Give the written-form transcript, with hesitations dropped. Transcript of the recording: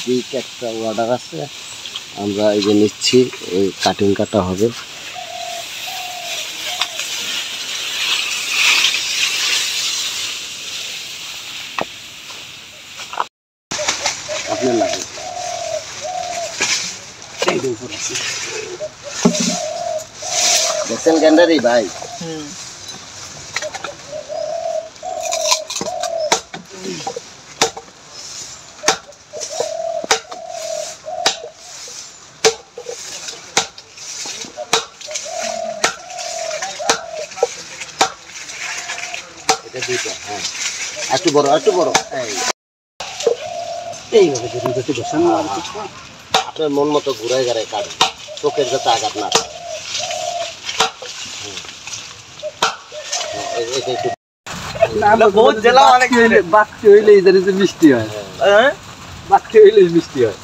Big একটা order আছে, আমরা এই যে নিচ্ছি, এই কাটিং কাটা হবে। আপনার লাগে দেখছেন গ্যান্ডারি ভাই? এটা দুইটা, হ্যাঁ একটু বড় এইভাবে যদি একটু বসান, আপনার মন মতো ঘুরাই গাড়ায় কাটে, চোখের যাতে আঘাত না পায়। বাক্তি হইলে মিষ্টি হয়, বাক্তি হইলে মিষ্টি হয়।